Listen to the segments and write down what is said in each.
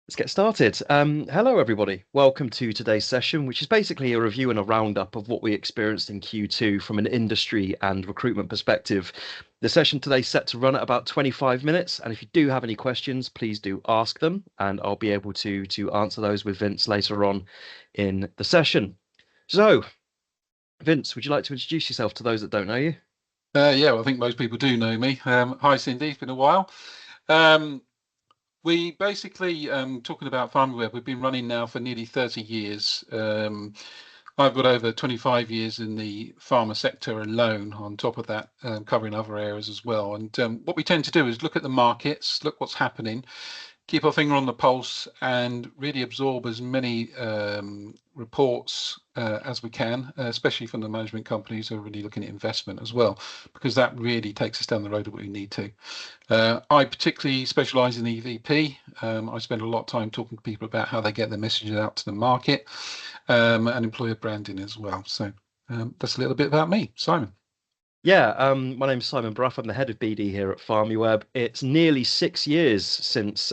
Let's get started. Hello, everybody. Welcome to today's session, which is basically a review and a roundup of what we experienced in Q2 from an industry and recruitment perspective. The session today is set to run at about 25 minutes, and if you do have any questions, please do ask them, and I'll be able to answer those with Vince later on in the session. So, Vince, would you like to introduce yourself to those that don't know you? Yeah, well, I think most people do know me. Hi, Cindy. It's been a while. Um, we basically, talking about PharmiWeb, we've been running now for nearly 30 years. I've got over 25 years in the pharma sector alone, on top of that, covering other areas as well. And what we tend to do is look at the markets, look what's happening, keep our finger on the pulse, and really absorb as many reports as we can, especially from the management companies who are really looking at investment as well, because that really takes us down the road that we need to. I particularly specialize in EVP. I spend a lot of time talking to people about how they get their messages out to the market, and employer branding as well. So that's a little bit about me, Simon. Yeah, my name's Simon Brough. I'm the head of BD here at PharmiWeb. It's nearly 6 years since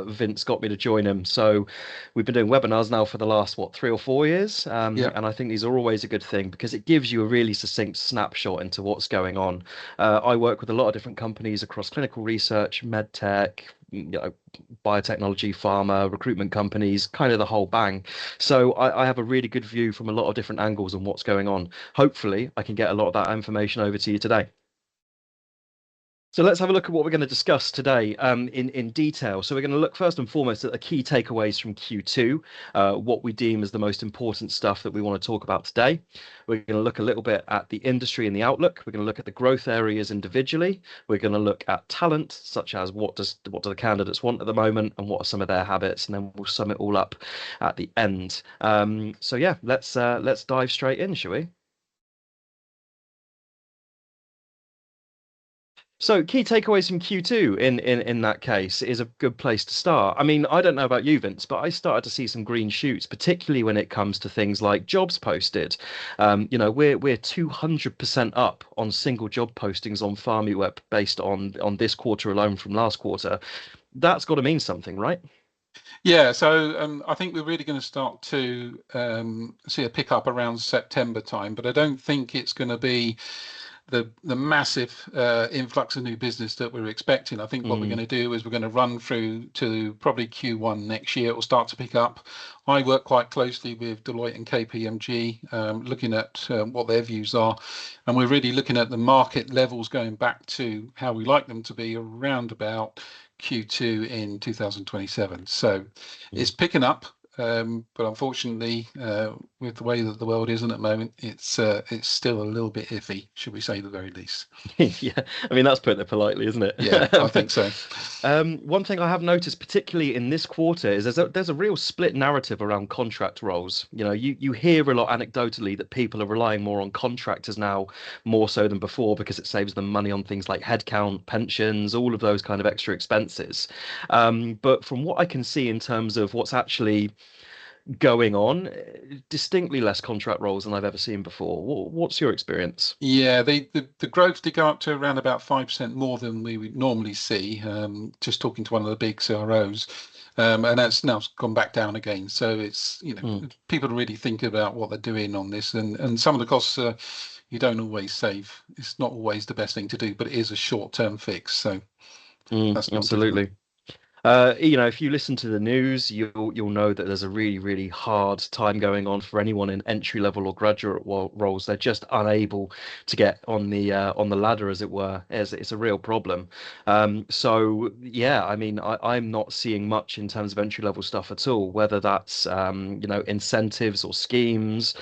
Vince got me to join him. So we've been doing webinars now for the last, what, 3 or 4 years? Yeah. And I think these are always a good thing because it gives you a really succinct snapshot into what's going on. I work with a lot of different companies across clinical research, med tech, biotechnology, pharma, recruitment companies, kind of the whole bang. So I have a really good view from a lot of different angles on what's going on. Hopefully, I can get a lot of that information over to you today. So let's have a look at what we're going to discuss today in detail. So we're going to look first and foremost at the key takeaways from Q2, what we deem as the most important stuff that we want to talk about today. We're going to look a little bit at the industry and the outlook. We're going to look at the growth areas individually. We're going to look at talent, such as what do the candidates want at the moment and what are some of their habits, and then we'll sum it all up at the end. So yeah, let's dive straight in, shall we? So key takeaways from Q2 in that case is a good place to start. I mean, I don't know about you, Vince, but I started to see some green shoots, particularly when it comes to things like jobs posted. We're 200% up on single job postings on FarmiWeb based on this quarter alone from last quarter. That's got to mean something, right? Yeah, so I think we're really going to start to see a pickup around September time, but I don't think it's going to be the massive influx of new business that we're expecting. I think what we're going Mm, to do is we're going to run through to probably Q1 next year. It will start to pick up. I work quite closely with Deloitte and KPMG, looking at what their views are, and we're really looking at the market levels going back to how we like them to be around about Q2 in 2027. So mm. it's picking up. But unfortunately, with the way that the world is at the moment, it's still a little bit iffy, should we say the very least. Yeah, I mean that's putting it politely, isn't Yeah, I it? think so. One thing I have noticed, particularly in this quarter, is there's a real split narrative around contract roles. You hear a lot anecdotally that people are relying more on contractors now, more so than before, because it saves them money on things like headcount, pensions, all of those kind of extra expenses. But from what I can see in terms of what's actually going on, distinctly less contract roles than I've ever seen before. What's your experience? Yeah, the growth did go up to around about 5% more than we would normally see. Just talking to one of the big CROs, and that's now gone back down again. So it's, Mm, people really think about what they're doing on this, and some of the costs you don't always save. It's not always the best thing to do, but it is a short-term fix. So that's not difficult. absolutely. If you listen to the news, you'll know that there's a really, really hard time going on for anyone in entry level or graduate roles. They're just unable to get on the ladder, as it were. It's a real problem. So yeah, I mean, I'm not seeing much in terms of entry level stuff at all. Whether that's incentives or schemes,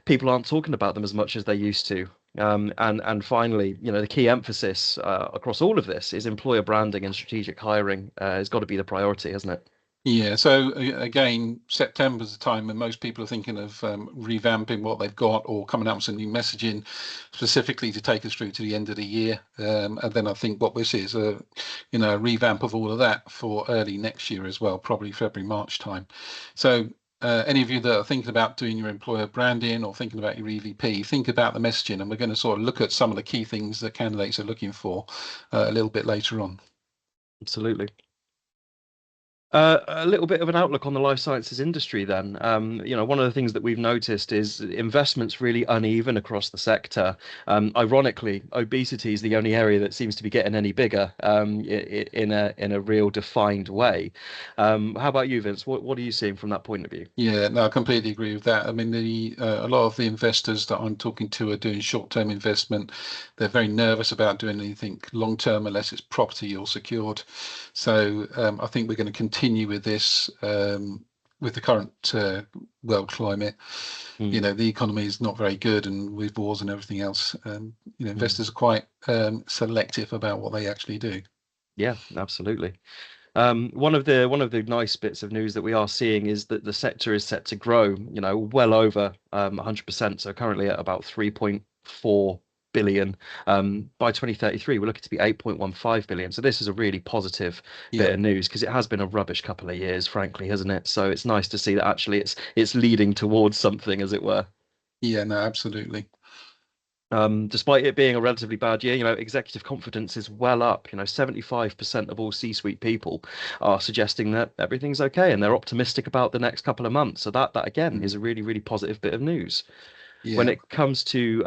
people aren't talking about them as much as they used to. And finally, the key emphasis across all of this is employer branding and strategic hiring has got to be the priority, hasn't it? Yeah, so again, September's the time when most people are thinking of revamping what they've got or coming out with some new messaging specifically to take us through to the end of the year. And then I think what we see is a revamp of all of that for early next year as well, probably February, March time. So any of you that are thinking about doing your employer branding or thinking about your EVP, think about the messaging, and we're going to sort of look at some of the key things that candidates are looking for a little bit later on. Absolutely. A little bit of an outlook on the life sciences industry then. One of the things that we've noticed is investment's really uneven across the sector. Ironically, obesity is the only area that seems to be getting any bigger in a real defined way. How about you, Vince? What are you seeing from that point of view? Yeah, no, I completely agree with that. I mean, the a lot of the investors that I'm talking to are doing short-term investment. They're very nervous about doing anything long-term unless it's property or secured. So I think we're going to continue with this with the current world climate. Mm, The economy is not very good, and with wars and everything else, mm. investors are quite selective about what they actually do. Yeah, absolutely. One of the nice bits of news that we are seeing is that the sector is set to grow, well over 100%. So currently at about 3.4 billion. By 2033, we're looking to be 8.15 billion. So this is a really positive Yeah, bit of news because it has been a rubbish couple of years, frankly, hasn't it? So it's nice to see that actually it's leading towards something, as it were. yeah, no, absolutely. Despite it being a relatively bad year, executive confidence is well up. 75% of all C-suite people are suggesting that everything's okay and they're optimistic about the next couple of months. So that again Mm, is a really, really positive bit of news. When yeah. it comes to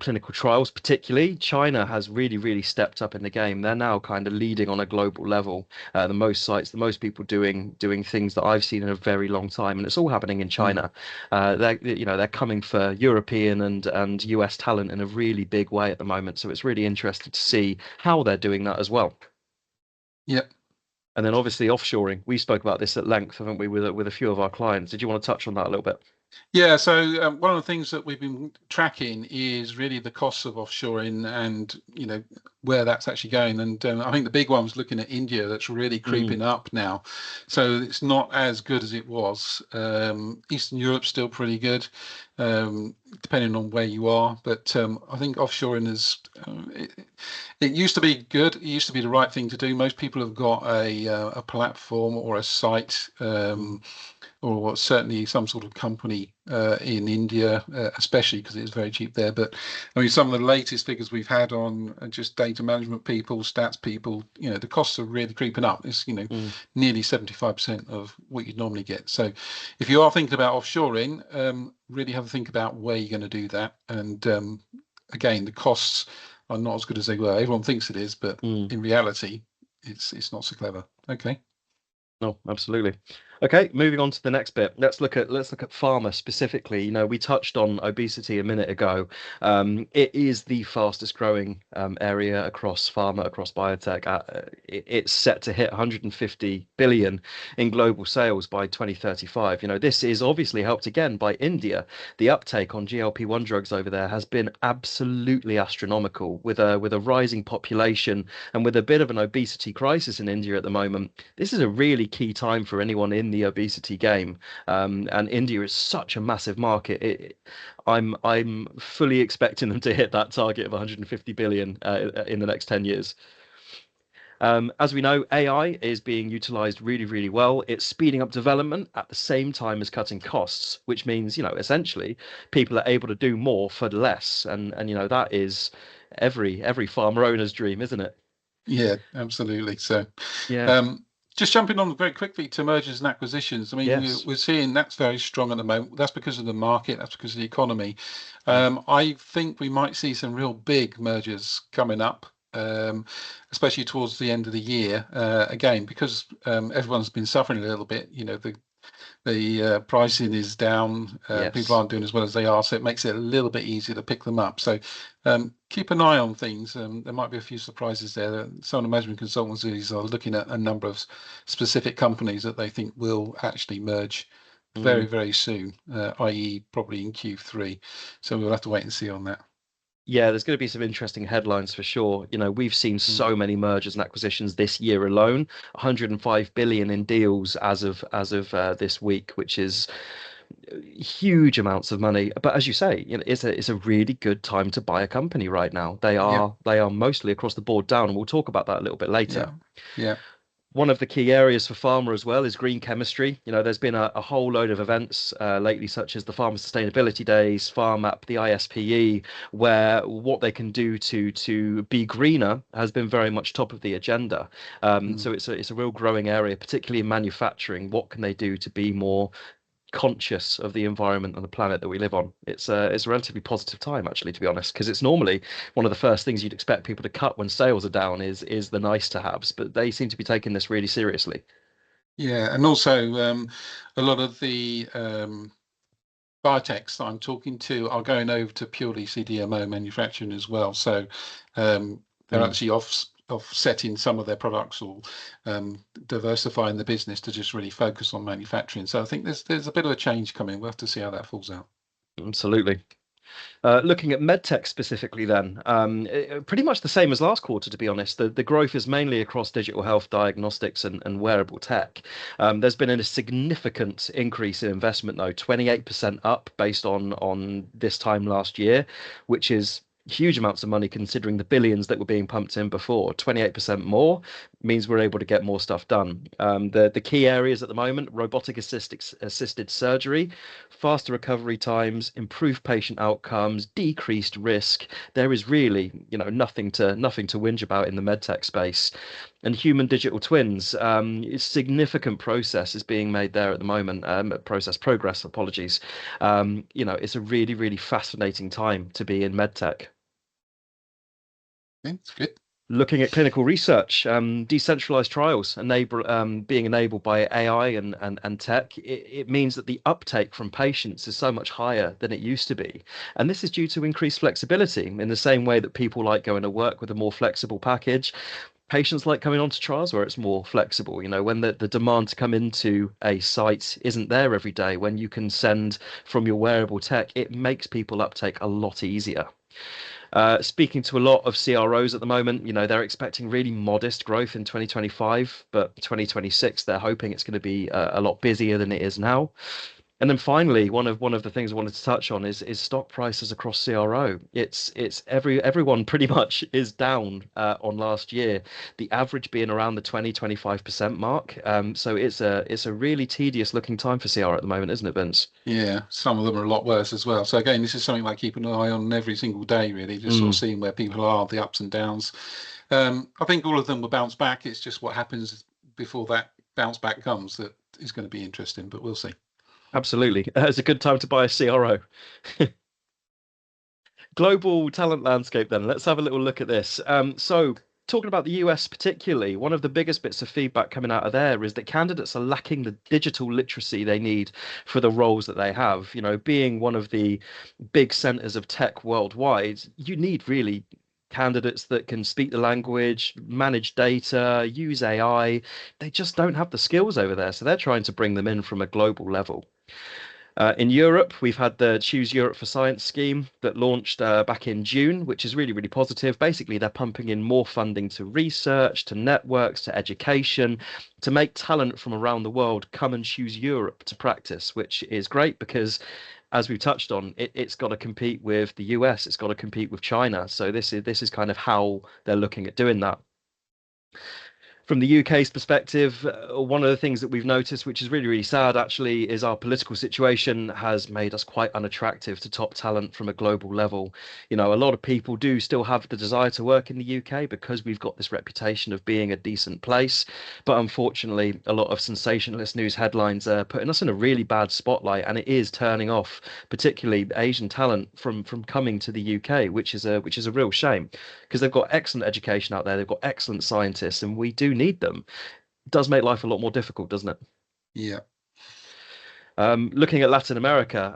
clinical trials, particularly, China has really, really stepped up in the game. They're now kind of leading on a global level. The most sites, the most people doing things that I've seen in a very long time, and it's all happening in Mm. China. They're coming for European and US talent in a really big way at the moment. So it's really interesting to see how they're doing that as well. Yeah. And then obviously offshoring. We spoke about this at length, haven't we, with a few of our clients. Did you want to touch on that a little bit? Yeah, so one of the things that we've been tracking is really the costs of offshoring and where that's actually going. And I think the big one was looking at India, that's really Mm, creeping up now. So it's not as good as it was. Eastern Europe's still pretty good, depending on where you are. But I think offshoring is it used to be good. It used to be the right thing to do. Most people have got a platform or a site. mm, Or certainly some sort of company in India, especially because it's very cheap there. But I mean, some of the latest figures we've had on just data management people, stats people, the costs are really creeping up. It's, mm. nearly 75% of what you'd normally get. So if you are thinking about offshoring, really have a think about where you're going to do that. And again, the costs are not as good as they were. Everyone thinks it is, but Mm. in reality, it's not so clever. Okay. No, absolutely. Okay, moving on to the next bit. Let's look at pharma specifically. We touched on obesity a minute ago. It is the fastest growing area across pharma, across biotech. It's set to hit 150 billion in global sales by 2035. This is obviously helped again by India. The uptake on GLP-1 drugs over there has been absolutely astronomical, with a rising population and with a bit of an obesity crisis in India at the moment. This is a really key time for anyone in the obesity game. And India is such a massive market. I'm fully expecting them to hit that target of 150 billion in the next 10 years. As we know, AI is being utilized really, really well. It's speeding up development at the same time as cutting costs, which means, essentially people are able to do more for less. And that is every farmer owner's dream, isn't it? Yeah, absolutely. So, Yeah. um, just jumping on very quickly to mergers and acquisitions. I mean, Yes. we're seeing that's very strong at the moment. That's because of the market. That's because of the economy. Mm, I think we might see some real big mergers coming up, especially towards the end of the year. Again, because everyone's been suffering a little bit. The pricing is down. People yes. aren't doing as well as they are, so it makes it a little bit easier to pick them up. So keep an eye on things. There might be a few surprises there. Some of the management consultancies are looking at a number of specific companies that they think will actually merge very, Mm. very soon, i.e., probably in Q3. So we'll have to wait and see on that. Yeah, there's going to be some interesting headlines for sure. We've seen Mm. so many mergers and acquisitions this year alone, 105 billion in deals as of this week, which is huge amounts of money. But as you say, it's a really good time to buy a company right now. They Yeah, are they are mostly across the board down, and we'll talk about that a little bit later. yeah, yeah. One of the key areas for pharma as well is green chemistry. There's been a whole load of events lately, such as the Pharma Sustainability Days, PharmApp, the ISPE, where what they can do to be greener has been very much top of the agenda. Mm. So it's a real growing area, particularly in manufacturing. What can they do to be more conscious of the environment and the planet that we live on? It's a relatively positive time, actually, to be honest, because it's normally one of the first things you'd expect people to cut when sales are down is the nice to haves, but they seem to be taking this really seriously. Yeah, and also a lot of the biotechs that I'm talking to are going over to purely CDMO manufacturing as well. So they're Mm. actually offsetting some of their products or diversifying the business to just really focus on manufacturing. So I think there's a bit of a change coming. We'll have to see how that falls out. Absolutely. Looking at medtech specifically, then, pretty much the same as last quarter, to be honest. The growth is mainly across digital health diagnostics and wearable tech. There's been a significant increase in investment, though, 28% up based on this time last year, which is huge amounts of money considering the billions that were being pumped in before. 28% more means we're able to get more stuff done. The key areas at the moment: robotic assisted surgery, faster recovery times, improved patient outcomes, decreased risk. There is really, nothing to whinge about in the medtech space. And human digital twins, significant process is being made there at the moment. Process progress, apologies. It's a really, really fascinating time to be in medtech. Okay, it's good. Looking at clinical research, decentralized trials being enabled by AI and tech, it means that the uptake from patients is so much higher than it used to be. And this is due to increased flexibility in the same way that people like going to work with a more flexible package. Patients like coming onto trials where it's more flexible, when the demand to come into a site isn't there every day, when you can send from your wearable tech, it makes people uptake a lot easier. Speaking to a lot of CROs at the moment, they're expecting really modest growth in 2025, but 2026, they're hoping it's going to be a lot busier than it is now. And then finally, one of the things I wanted to touch on is stock prices across CRO. Everyone pretty much is down on last year, the average being around the 20-25% mark. So it's a really tedious looking time for CR at the moment, isn't it, Vince? Yeah, some of them are a lot worse as well. So again, this is something like keeping an eye on every single day, really, just sort of Mm. seeing where people are, the ups and downs. I think all of them will bounce back. It's just what happens before that bounce back comes that is going to be interesting, but we'll see. Absolutely. It's a good time to buy a CRO. Global talent landscape, then. Let's have a little look at this. So, talking about the US particularly, one of the biggest bits of feedback coming out of there is that candidates are lacking the digital literacy they need for the roles that they have. Being one of the big centers of tech worldwide, you need really candidates that can speak the language, manage data, use AI. They just don't have the skills over there. So, they're trying to bring them in from a global level. In Europe, we've had the Choose Europe for Science scheme that launched back in June, which is really, really positive. Basically, they're pumping in more funding to research, to networks, to education, to make talent from around the world come and choose Europe to practice, which is great because, as we've touched on, it's got to compete with the US, it's got to compete with China. So this is kind of how they're looking at doing that. From the UK's perspective, one of the things that we've noticed, which is really, really sad actually, is our political situation has made us quite unattractive to top talent from a global level. A lot of people do still have the desire to work in the UK because we've got this reputation of being a decent place. But unfortunately, a lot of sensationalist news headlines are putting us in a really bad spotlight, and it is turning off particularly Asian talent from coming to the UK, which is a real shame because they've got excellent education out there, they've got excellent scientists, and we do need them. It does make life a lot more difficult, doesn't it? Yeah. Looking at Latin America,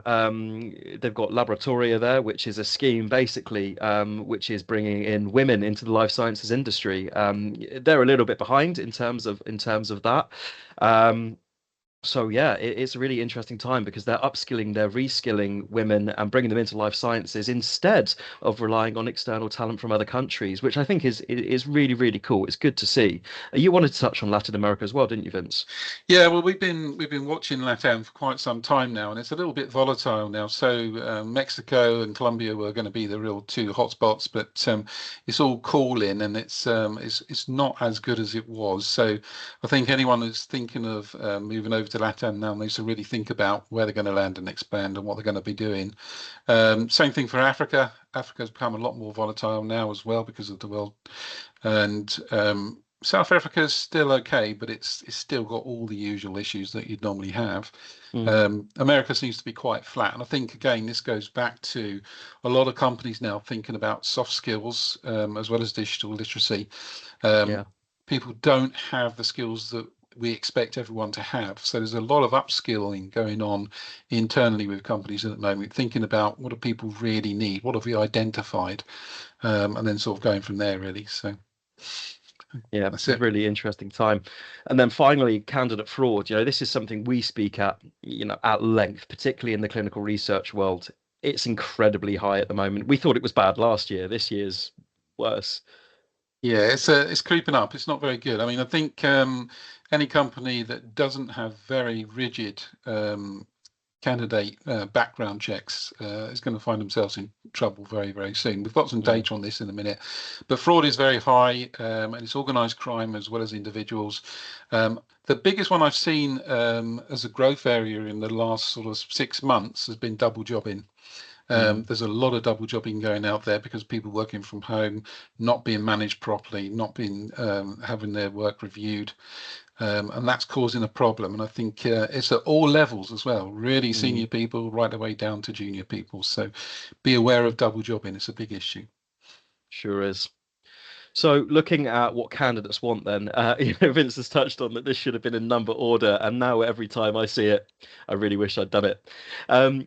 they've got Laboratoria there, which is a scheme basically which is bringing in women into the life sciences industry. They're a little bit behind in terms of that. Um, So yeah, it's a really interesting time because they're upskilling, they're reskilling women and bringing them into life sciences instead of relying on external talent from other countries, which I think is really, really cool. It's good to see. You wanted to touch on Latin America as well, didn't you, Vince? Yeah, well, we've been watching LATAM for quite some time now, and it's a little bit volatile now. So Mexico and Colombia were going to be the real two hotspots, but it's all cooling, and it's not as good as it was. So I think anyone who's thinking of moving over to LATAM now needs to really think about where they're going to land and expand and what they're going to be doing. Same thing for Africa. Africa's become a lot more volatile now as well because of the world, and South Africa's still okay, but it's still got all the usual issues that you'd normally have. Mm, America seems to be quite flat, and I think again this goes back to a lot of companies now thinking about soft skills as well as digital literacy. Um, yeah. People don't have the skills that we expect everyone to have, so there's a lot of upskilling going on internally with companies at the moment, thinking about what do people really need, what have we identified, and then sort of going from there really. So Yeah, that's it's a it. really interesting time. And then finally, candidate fraud. This is something we speak at length, particularly in the clinical research world. It's incredibly high at the moment. We thought it was bad last year. This year's worse. Yeah, it's creeping up. It's not very good. I mean, I think any company that doesn't have very rigid candidate background checks is going to find themselves in trouble very, very soon. We've got some Mm, data on this in a minute, but fraud is very high, and it's organised crime as well as individuals. The biggest one I've seen as a growth area in the last sort of 6 months has been double jobbing. mm, There's a lot of double jobbing going out there because people working from home, not being managed properly, not being having their work reviewed, and that's causing a problem. And I think it's at all levels as well, really mm. senior people right the way down to junior people. So be aware of double jobbing. It's a big issue. Sure is. So, looking at what candidates want, then, Vince has touched on that this should have been in number order, and now every time I see it, I really wish I'd done it.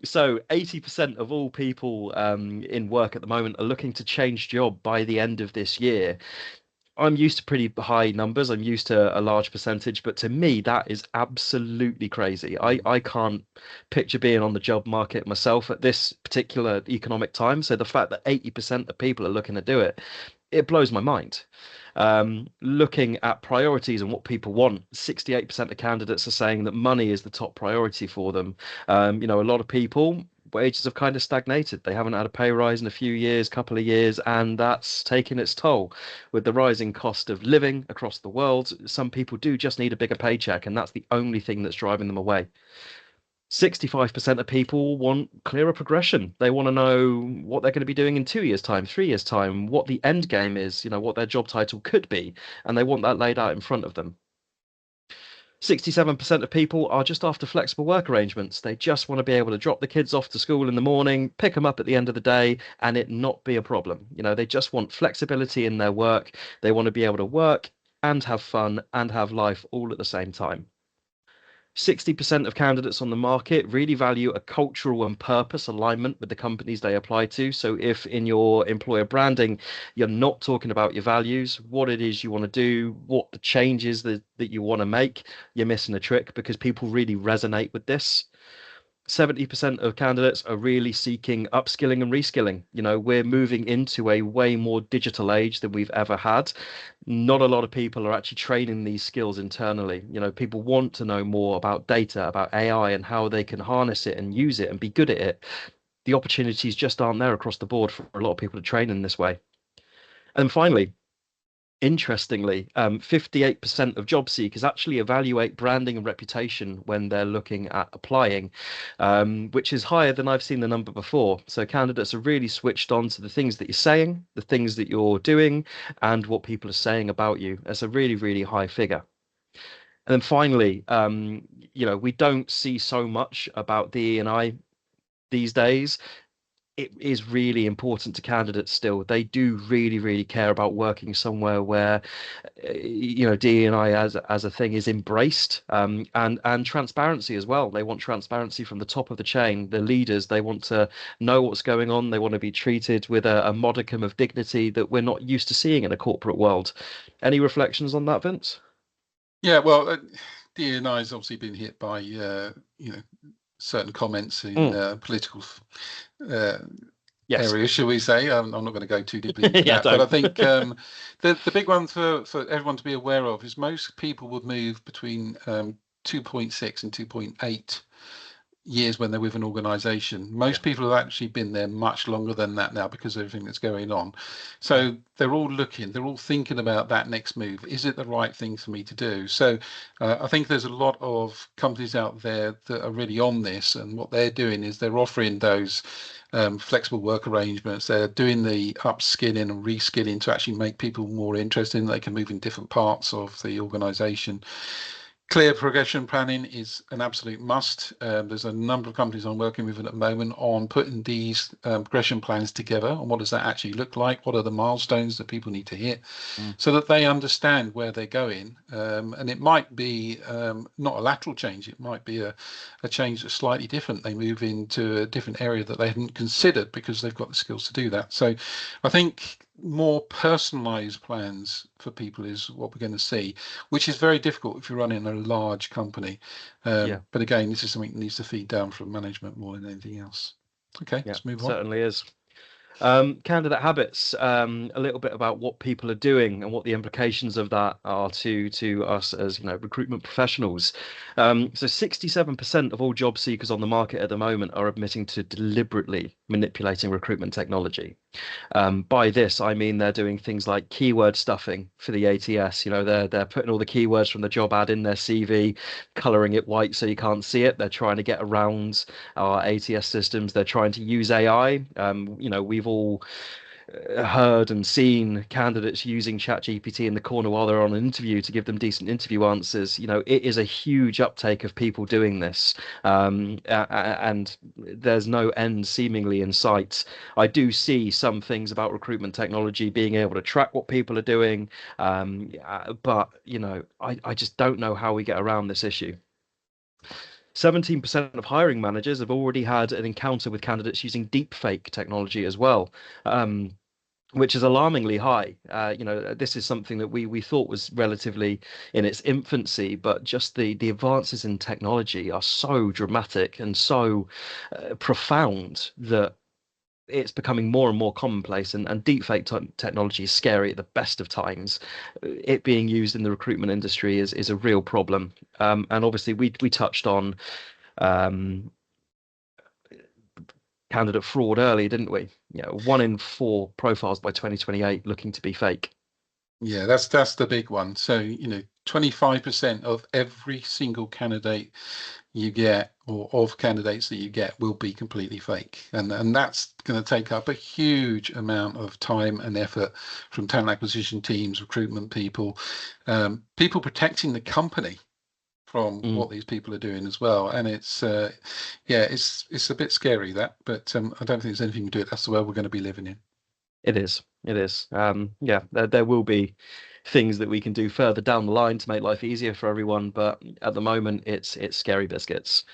So, 80% of all people in work at the moment are looking to change job by the end of this year. I'm used to pretty high numbers. I'm used to a large percentage, but to me, that is absolutely crazy. Mm. I can't picture being on the job market myself at this particular economic time. So the fact that 80% of people are looking to do it, it blows my mind. Looking at priorities and what people want, 68% of candidates are saying that money is the top priority for them. A lot of people, wages have kind of stagnated. They haven't had a pay rise in a few years, couple of years, and that's taken its toll. With the rising cost of living across the world, some people do just need a bigger paycheck, and that's the only thing that's driving them away. 65% of people want clearer progression. They want to know what they're going to be doing in 2 years' time, 3 years' time, what the end game is, what their job title could be, and they want that laid out in front of them. 67% of people are just after flexible work arrangements. They just want to be able to drop the kids off to school in the morning, pick them up at the end of the day, and it not be a problem. They just want flexibility in their work. They want to be able to work and have fun and have life all at the same time. 60% of candidates on the market really value a cultural and purpose alignment with the companies they apply to. So, if in your employer branding, you're not talking about your values, what it is you want to do, what the changes that you want to make, you're missing a trick because people really resonate with this. 70% of candidates are really seeking upskilling and reskilling. We're moving into a way more digital age than we've ever had. Not a lot of people are actually training these skills internally. People want to know more about data, about AI, and how they can harness it and use it and be good at it. The opportunities just aren't there across the board for a lot of people to train in this way. And finally, interestingly, 58% of job seekers actually evaluate branding and reputation when they're looking at applying, which is higher than I've seen the number before. So candidates are really switched on to the things that you're saying, the things that you're doing, and what people are saying about you. That's a really, really high figure. And then finally, we don't see so much about DE&I these days. It is really important to candidates still. They do really, really care about working somewhere where, DE&I as a thing is embraced, and transparency as well. They want transparency from the top of the chain. The leaders, they want to know what's going on. They want to be treated with a modicum of dignity that we're not used to seeing in a corporate world. Any reflections on that, Vince? Yeah, well, D&I's obviously been hit by certain comments in Mm. political uh, Yes. areas, shall we say. I'm not going to go too deeply into Yeah, that, but I don't. think the big one for everyone to be aware of is most people would move between 2.6 and 2.8 years when they're with an organization. Yeah. Most people have actually been there much longer than that now because of everything that's going on. So they're all looking, they're all thinking about that next move. Is it the right thing for me to do? So I think there's a lot of companies out there that are really on this, and what they're doing is they're offering those flexible work arrangements. They're doing the upskilling and reskilling to actually make people more interested. They can move in different parts of the organization. Clear progression planning is an absolute must. There's a number of companies I'm working with at the moment on putting these progression plans together, and what does that actually look like? What are the milestones that people need to hit Mm. so that they understand where they're going? And it might be not a lateral change, it might be a change that's slightly different. They move into a different area that they hadn't considered because they've got the skills to do that. So I think more personalized plans for people is what we're going to see, which is very difficult if you're running a large company. Yeah. But again, this is something that needs to feed down from management more than anything else. Okay, Yeah. let's move on. Certainly is. Candidate habits, a little bit about what people are doing and what the implications of that are to us as recruitment professionals. So 67% of all job seekers on the market at the moment are admitting to deliberately manipulating recruitment technology. By this, I mean they're doing things like keyword stuffing for the ATS. They're putting all the keywords from the job ad in their CV, coloring it white so you can't see it. They're trying to get around our ATS systems. They're trying to use AI. We've all heard and seen candidates using ChatGPT in the corner while they're on an interview to give them decent interview answers. It is a huge uptake of people doing this, and there's no end seemingly in sight. I do see some things about recruitment technology being able to track what people are doing, but I just don't know how we get around this issue. 17% of hiring managers have already had an encounter with candidates using deepfake technology as well. Which is alarmingly high. This is something that we thought was relatively in its infancy, but just the advances in technology are so dramatic and so profound that it's becoming more and more commonplace. And deepfake technology is scary at the best of times. It being used in the recruitment industry is a real problem. And obviously, we touched on um, candidate fraud early, didn't we? 1 in 4 profiles by 2028 looking to be fake. Yeah, that's the big one. So, 25% of every single candidate you get, or of candidates that you get, will be completely fake. And that's going to take up a huge amount of time and effort from talent acquisition teams, recruitment people, people protecting the company from Mm, what these people are doing as well. And it's it's a bit scary, that, but I don't think there's anything to do it. That's the world we're going to be living in. it is. It is. Yeah, there will be things that we can do further down the line to make life easier for everyone, but at the moment, it's scary biscuits.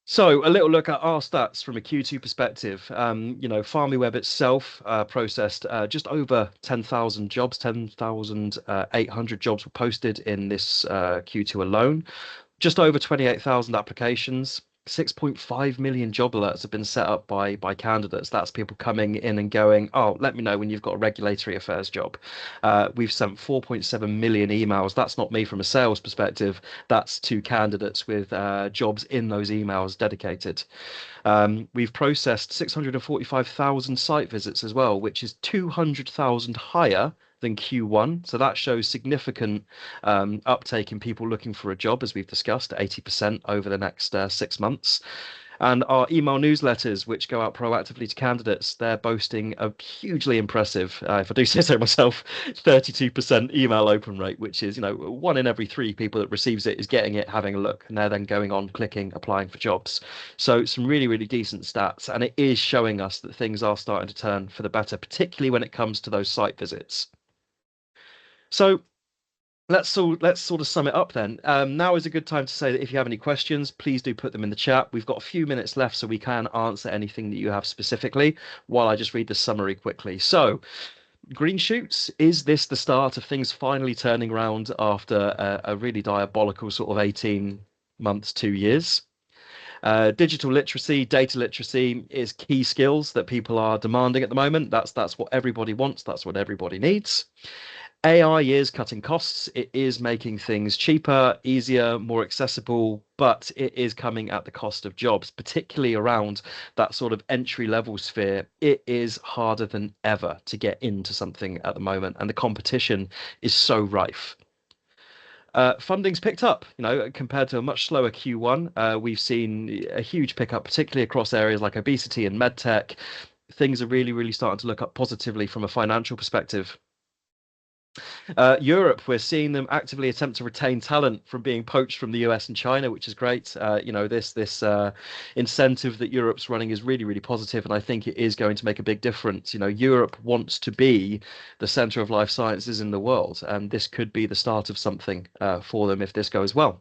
So a little look at our stats from a Q2 perspective. PharmiWeb itself processed just over 10,000 jobs, 10,800 jobs were posted in this Q2 alone. Just over 28,000 applications. 6.5 million job alerts have been set up by candidates. That's people coming in and going, oh, let me know when you've got a regulatory affairs job. We've sent 4.7 million emails. That's not me from a sales perspective. That's to candidates with jobs in those emails dedicated. We've processed 645,000 site visits as well, which is 200,000 higher than Q1. So that shows significant uptake in people looking for a job, as we've discussed, 80% over the next 6 months. And our email newsletters, which go out proactively to candidates, they're boasting a hugely impressive, if I do say so myself, 32% email open rate, which is, 1 in every 3 people that receives it is getting it, having a look, and they're then going on, clicking, applying for jobs. So some really, really decent stats, and it is showing us that things are starting to turn for the better, particularly when it comes to those site visits. So let's sort of sum it up then. Now is a good time to say that if you have any questions, please do put them in the chat. We've got a few minutes left, so we can answer anything that you have specifically while I just read the summary quickly. So Green shoots, is this the start of things finally turning around after a really diabolical sort of 18 months, 2 years? Digital literacy, data literacy is key skills that people are demanding at the moment. That's what everybody wants. That's what everybody needs. AI is cutting costs. It is making things cheaper, easier, more accessible, but it is coming at the cost of jobs, particularly around that sort of entry level sphere. It is harder than ever to get into something at the moment, and the competition is so rife. Funding's picked up, compared to a much slower Q1. We've seen a huge pickup, particularly across areas like obesity and medtech. Things are really, really starting to look up positively from a financial perspective. Europe, we're seeing them actively attempt to retain talent from being poached from the US and China, which is great. This incentive that Europe's running is really, really positive, and I think it is going to make a big difference. Europe wants to be the center of life sciences in the world, and this could be the start of something for them if this goes well.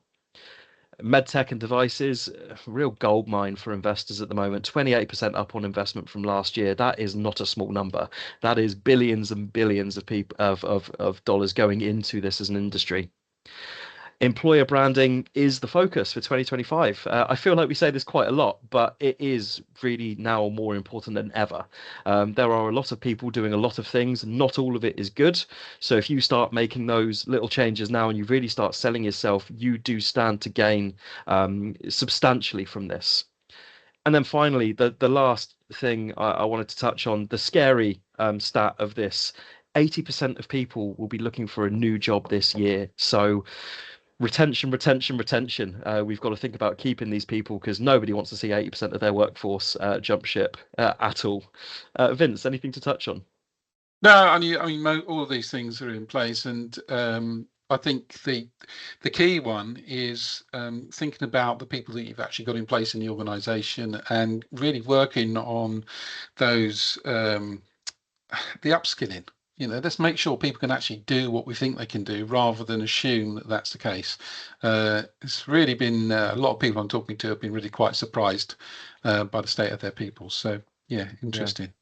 MedTech and devices, real gold mine for investors at the moment. 28% up on investment from last year. That is not a small number. That is billions and billions of people of dollars going into this as an industry. Employer branding is the focus for 2025. I feel like we say this quite a lot, but it is really now more important than ever. There are a lot of people doing a lot of things. Not all of it is good. So if you start making those little changes now and you really start selling yourself, you do stand to gain substantially from this. And then finally, the last thing I wanted to touch on, the scary stat of this. 80% of people will be looking for a new job this year. So retention, retention, retention. We've got to think about keeping these people because nobody wants to see 80% of their workforce jump ship at all. Vince, anything to touch on? No, I mean, all of these things are in place, and I think the key one is thinking about the people that you've actually got in place in the organisation and really working on those the upskilling. Let's make sure people can actually do what we think they can do rather than assume that that's the case. It's really been a lot of people I'm talking to have been really quite surprised by the state of their people. So yeah, interesting.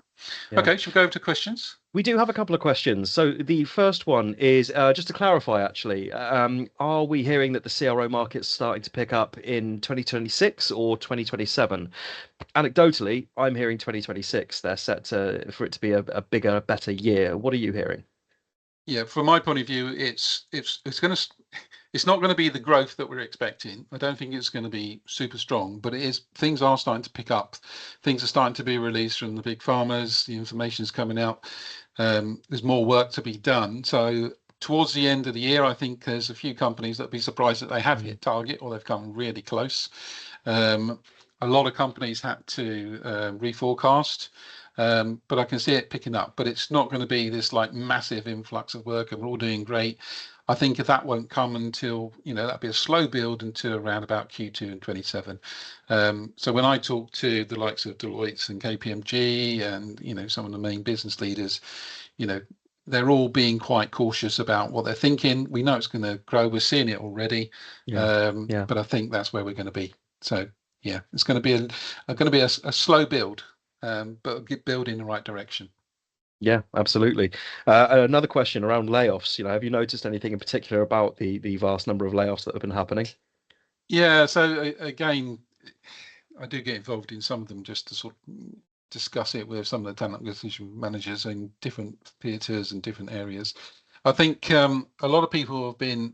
Yeah. Okay, should we go over to questions? We do have a couple of questions. So the first one is just to clarify, actually, are we hearing that the CRO market's starting to pick up in 2026 or 2027? Anecdotally, I'm hearing 2026. They're set for it to be a bigger, better year. What are you hearing? Yeah, from my point of view, it's not going to be the growth that we're expecting. I don't think it's going to be super strong, but things are starting to pick up. Things are starting to be released from the big farmers. The information is coming out. There's more work to be done. So towards the end of the year, I think there's a few companies that'll be surprised that they have hit target or they've come really close. A lot of companies had to reforecast. But I can see it picking up, but it's not going to be this like massive influx of work and we're all doing great. I think if that won't come until, that'll be a slow build until around about Q2 and 27. So when I talk to the likes of Deloitte and KPMG and, some of the main business leaders, they're all being quite cautious about what they're thinking. We know it's going to grow. We're seeing it already. Yeah. But I think that's where we're going to be. So yeah, it's going to be a slow build. But build in the right direction. Yeah, absolutely. Another question around layoffs. Have you noticed anything in particular about the vast number of layoffs that have been happening? Yeah, so again, I do get involved in some of them just to sort of discuss it with some of the talent acquisition managers in different theatres and different areas. I think a lot of people have been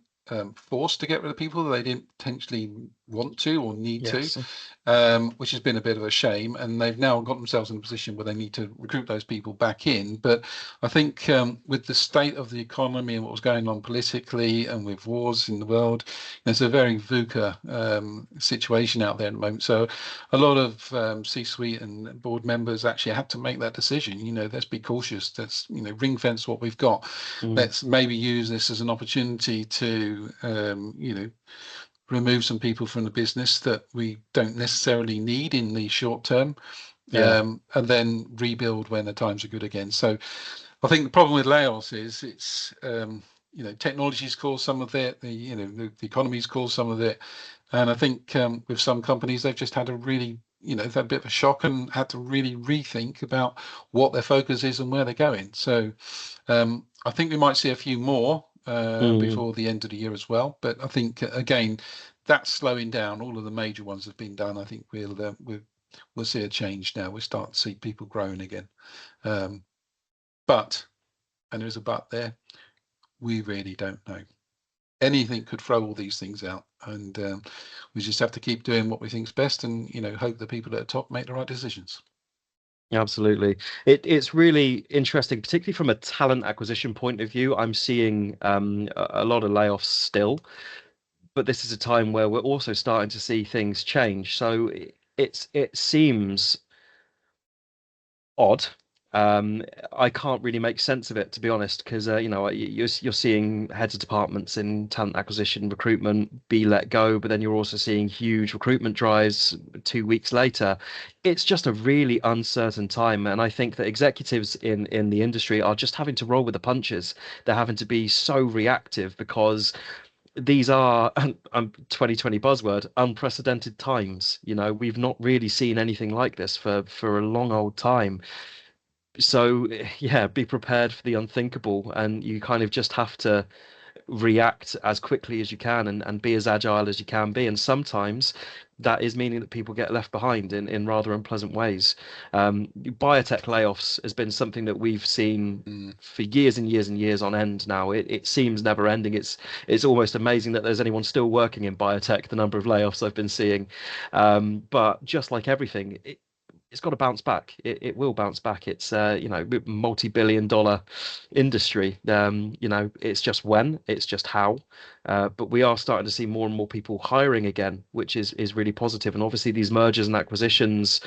forced to get rid of people that they didn't potentially want to or need Yes. to, which has been a bit of a shame. And they've now got themselves in a position where they need to recruit those people back in. But I think with the state of the economy and what was going on politically and with wars in the world, there's a very VUCA situation out there at the moment. So a lot of C-suite and board members actually had to make that decision. Let's be cautious. Let's, ring fence what we've got. Let's maybe use this as an opportunity to remove some people from the business that we don't necessarily need in the short term, and then rebuild when the times are good again. So I think the problem with layoffs is it's technology's caused some of it, the economy's caused some of it, and I think with some companies they've just had a really they've had a bit of a shock and had to really rethink about what their focus is and where they're going. So I think we might see a few more before the end of the year as well. But I think, again, that's slowing down. All of the major ones have been done. I think we'll see a change now. We'll start to see people growing again. But, and there's a but there, we really don't know. Anything could throw all these things out, and we just have to keep doing what we think is best, and hope the people at the top make the right decisions. Absolutely. It's really interesting, particularly from a talent acquisition point of view. I'm seeing a lot of layoffs still, but this is a time where we're also starting to see things change. So it seems odd. I can't really make sense of it, to be honest, because you're seeing heads of departments in talent acquisition, recruitment be let go, but then you're also seeing huge recruitment drives 2 weeks later. It's just a really uncertain time, and I think that executives in the industry are just having to roll with the punches. They're having to be so reactive because these are 2020 buzzword unprecedented times. We've not really seen anything like this for a long old time. So yeah, be prepared for the unthinkable, and you kind of just have to react as quickly as you can and be as agile as you can be. And sometimes that is meaning that people get left behind in rather unpleasant ways. Biotech layoffs has been something that we've seen for years and years and years on end now. It seems never ending. It's almost amazing that there's anyone still working in biotech, the number of layoffs I've been seeing. But just like everything, it's got to bounce back. It will bounce back. It's multi-billion-dollar industry. It's just when, it's just how. But we are starting to see more and more people hiring again, which is really positive. And obviously, these mergers and acquisitions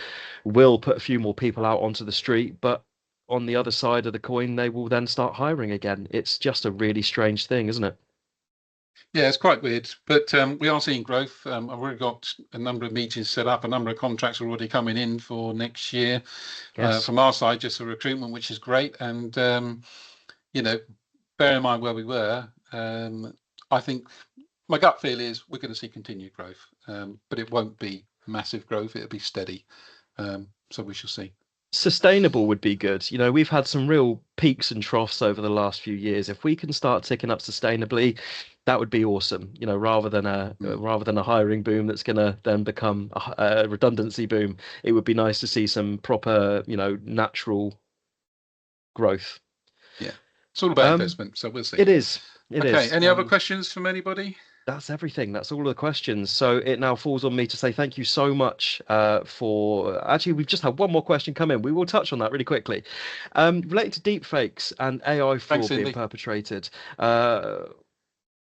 will put a few more people out onto the street. But on the other side of the coin, they will then start hiring again. It's just a really strange thing, isn't it? Yeah, it's quite weird, but we are seeing growth. I've already got a number of meetings set up. A number of contracts are already coming in for next year. Yes. From our side, just for recruitment, which is great. And bear in mind where we were. I think my gut feel is we're going to see continued growth, but it won't be massive growth. It'll be steady. So we shall see. Sustainable would be good. We've had some real peaks and troughs over the last few years. If we can start ticking up sustainably, that would be awesome. Rather than a hiring boom that's going to then become a redundancy boom, it would be nice to see some proper, natural growth. Yeah, it's all about investment, so we'll see. It is. Okay. Any other questions from anybody? That's everything. That's all the questions. So it now falls on me to say thank you so much for. Actually, we've just had one more question come in. We will touch on that really quickly. Related to deepfakes and AI fraud being perpetrated.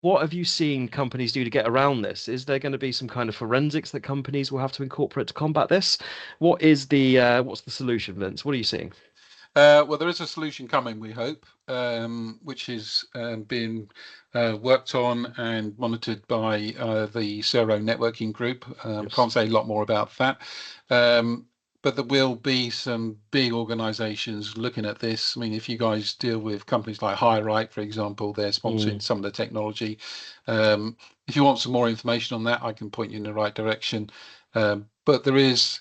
What have you seen companies do to get around this? Is there going to be some kind of forensics that companies will have to incorporate to combat this? What's the solution, Vince? What are you seeing? Well, there is a solution coming, we hope, which is being worked on and monitored by the Cero networking group. Yes. Can't say a lot more about that. But there will be some big organizations looking at this. I mean, if you guys deal with companies like HighRight, for example, they're sponsoring some of the technology. If you want some more information on that, I can point you in the right direction. But there is,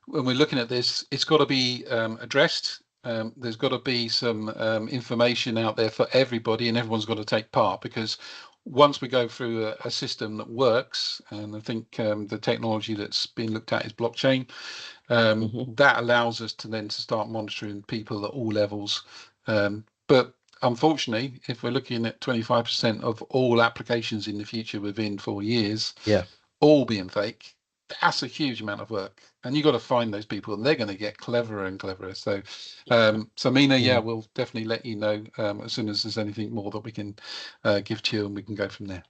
when we're looking at this, it's got to be addressed. There's got to be some information out there for everybody, and everyone's got to take part, because once we go through a system that works, and I think the technology that's being looked at is blockchain, that allows us to start monitoring people at all levels. But unfortunately, if we're looking at 25% of all applications in the future within 4 years, all being fake, that's a huge amount of work, and you've got to find those people, and they're going to get cleverer and cleverer. So Mina, we'll definitely let you know as soon as there's anything more that we can give to you, and we can go from there.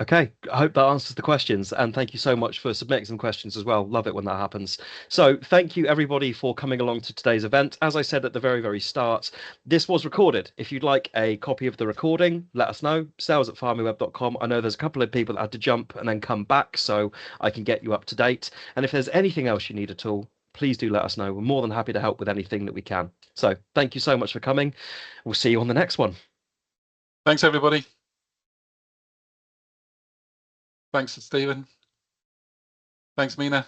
Okay, I hope that answers the questions, and thank you so much for submitting some questions as well. Love it when that happens. So thank you everybody for coming along to today's event. As I said at the very start, this was recorded. If you'd like a copy of the recording, let us know. sales@pharmiweb.com. I know there's a couple of people that had to jump and then come back, so I can get you up to date. And if there's anything else you need at all, please do let us know. We're more than happy to help with anything that we can. So thank you so much for coming. We'll see you on the next one. Thanks, everybody. Thanks, Stephen. Thanks, Mina.